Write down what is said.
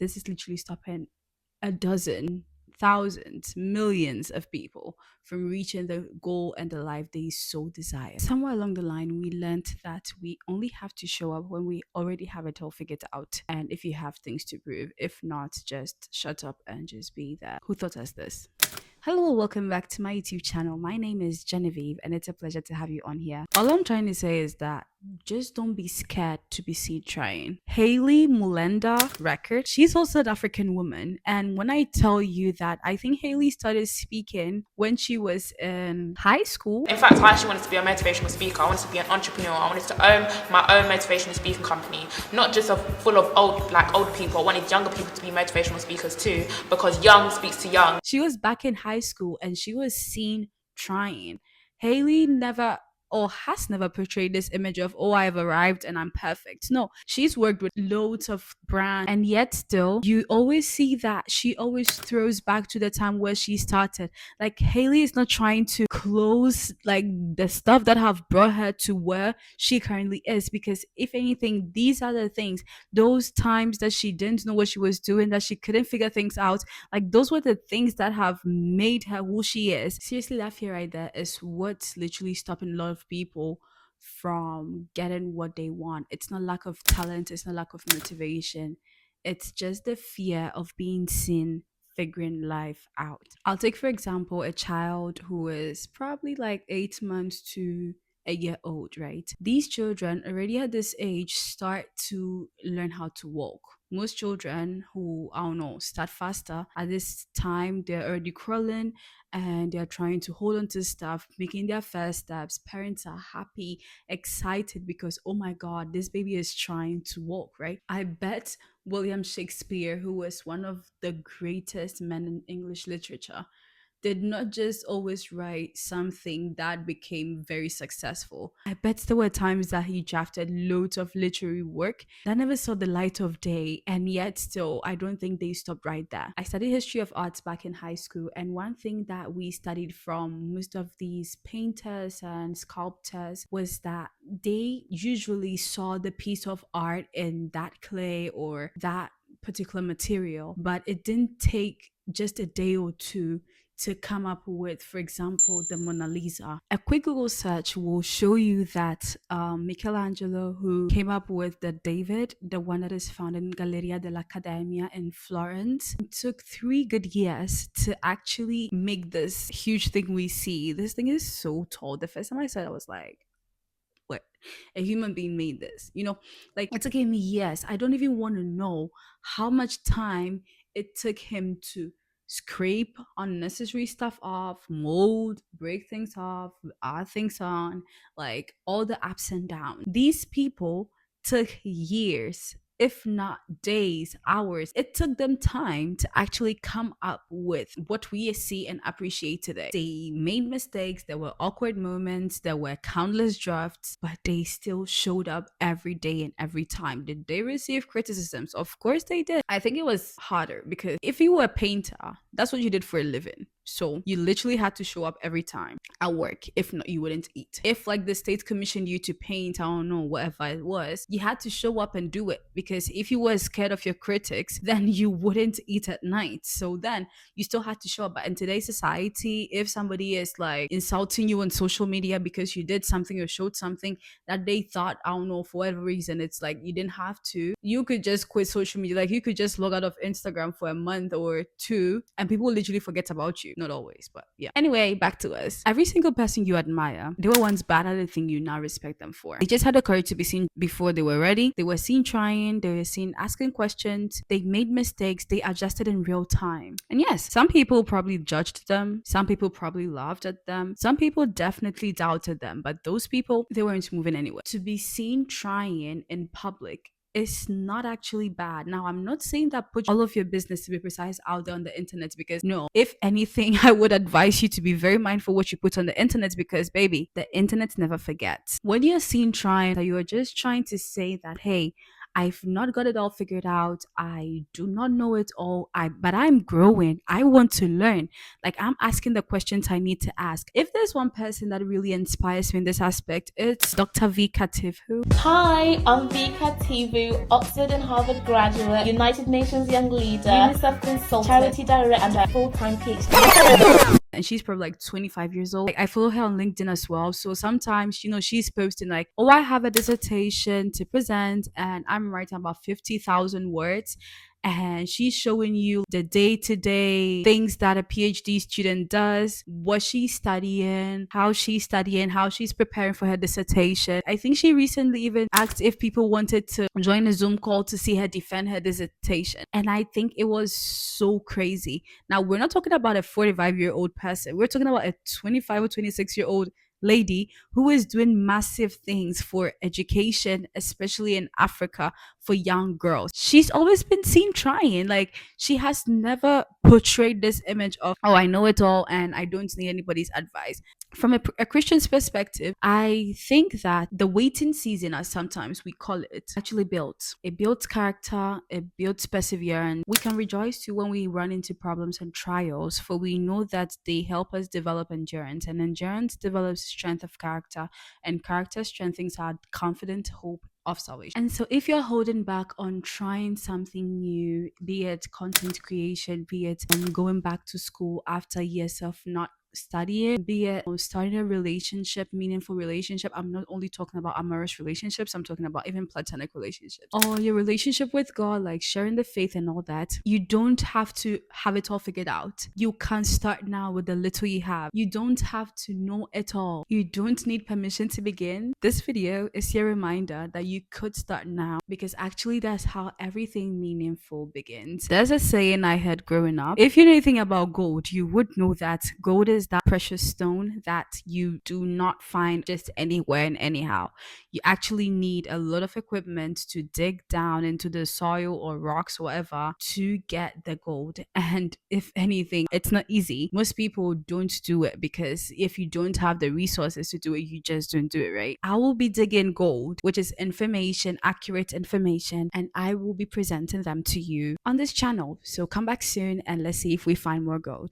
this is literally stopping a dozen, thousands, millions of people from reaching the goal and the life they so desire. Somewhere along the line, we learned that we only have to show up when we already have it all figured out. And if you have things to prove, if not, just shut up and just be there. Who thought us this? Hello, welcome back to my YouTube channel. My name is Genevieve, and it's a pleasure to have you on here. All I'm trying to say is that just don't be scared to be seen trying. Hayley Mulenda Record, she's also an African woman. And when I tell you that, I think Hayley started speaking when she was in high school. In fact, I actually wanted to be a motivational speaker. I wanted to be an entrepreneur. I wanted to own my own motivational speaking company, not just full of old people. I wanted younger people to be motivational speakers too, because young speaks to young. She was back in high school and she was seen trying. Hayley never or has never portrayed this image of, oh, I've arrived and I'm perfect. No, she's worked with loads of brands, and yet still, you always see that she always throws back to the time where she started. Like, Hayley is not trying to close like the stuff that have brought her to where she currently is, because if anything, these are the things, those times that she didn't know what she was doing, that she couldn't figure things out, like those were the things that have made her who she is. Seriously, that fear right there is what's literally stopping a lot of people from getting what they want. It's not lack of talent, it's not lack of motivation. It's just the fear of being seen figuring life out. I'll take, for example, a child who is probably like 8 months to a year old, right? These children already at this age start to learn how to walk. Most children who, I don't know, start faster at this time, they're already crawling and they're trying to hold on to stuff, making their first steps. Parents are happy, excited because, oh my God, this baby is trying to walk, right? I bet William Shakespeare, who was one of the greatest men in English literature, did not just always write something that became very successful. I bet there were times that he drafted loads of literary work that never saw the light of day, and yet still, I don't think they stopped right there. I studied history of arts back in high school, and one thing that we studied from most of these painters and sculptors was that they usually saw the piece of art in that clay or that particular material, but it didn't take just a day or two to come up with, for example, the Mona Lisa. A quick Google search will show you that Michelangelo, who came up with the David, the one that is found in Galleria dell'Accademia in Florence, it took 3 good years to actually make this huge thing we see. This thing is so tall. The first time I saw it, I was like, what? A human being made this, like it took him years. I don't even want to know how much time it took him to scrape unnecessary stuff off, mold, break things off, add things on, like all the ups and downs. These people took years, if not days, hours. It took them time to actually come up with what we see and appreciate today. They made mistakes, there were awkward moments, there were countless drafts, but they still showed up every day and every time. Did they receive criticisms? Of course they did. I think it was harder because if you were a painter, that's what you did for a living. So you literally had to show up every time at work. If not, you wouldn't eat. If like the state commissioned you to paint, I don't know, whatever it was, you had to show up and do it, because if you were scared of your critics, then you wouldn't eat at night. So then you still had to show up. But in today's society, if somebody is like insulting you on social media because you did something or showed something that they thought, I don't know, for whatever reason, it's like you didn't have to. You could just quit social media. Like you could just log out of Instagram for a month or two and people literally forget about you. Not always, but yeah. Anyway, back to us. Every single person you admire, they were once bad at the thing you now respect them for. They just had the courage to be seen before they were ready. They were seen trying, they were seen asking questions, they made mistakes, they adjusted in real time. And yes, some people probably judged them, some people probably laughed at them, some people definitely doubted them, but those people, they weren't moving anywhere. To be seen trying in public is not actually bad. Now, I'm not saying that put all of your business, to be precise, out there on the internet, because no, if anything, I would advise you to be very mindful what you put on the internet, because baby, the internet never forgets. When you're seen trying, that you are just trying to say that, hey, I've not got it all figured out. I do not know it all. But I'm growing. I want to learn. Like I'm asking the questions I need to ask. If there's one person that really inspires me in this aspect, it's Dr. V Kativu. Hi, I'm Vika Tivu, Oxford and Harvard graduate, United Nations Young Leader, UNICEF consultant, charity director, and a full-time PhD. And she's probably like 25 years old. Like, I follow her on LinkedIn as well. So sometimes, she's posting like, oh, I have a dissertation to present and I'm writing about 50,000 words. And she's showing you the day to day things that a PhD student does, what she's studying, how she's preparing for her dissertation. I think she recently even asked if people wanted to join a Zoom call to see her defend her dissertation. And I think it was so crazy. Now, we're not talking about a 45-year-old person. We're talking about a 25 or 26-year-old lady who is doing massive things for education, especially in Africa for young girls. She's always been seen trying. Like, she has never portrayed this image of, oh, I know it all and I don't need anybody's advice. From a Christian's perspective, I think that the waiting season, as sometimes we call it, actually builds. It builds character, it builds perseverance. We can rejoice too when we run into problems and trials, for we know that they help us develop endurance, and endurance develops strength of character, and character strengthens our confident hope of salvation. And so, if you're holding back on trying something new, be it content creation, be it going back to school after years of not studying, be it starting a relationship, meaningful relationship. I'm not only talking about amorous relationships, I'm talking about even platonic relationships, or your relationship with God, like sharing the faith and all that. You don't have to have it all figured out. You can start now with the little you have. You don't have to know it all. You don't need permission to begin. This video is your reminder that you could start now, because actually that's how everything meaningful begins. There's a saying I heard growing up: if you know anything about gold, you would know that gold is that precious stone that you do not find just anywhere and anyhow. You actually need a lot of equipment to dig down into the soil or rocks, whatever, to get the gold. And if anything, it's not easy. Most people don't do it because if you don't have the resources to do it, you just don't do it, right? I will be digging gold, which is information, accurate information, and I will be presenting them to you on this channel. So come back soon and let's see if we find more gold.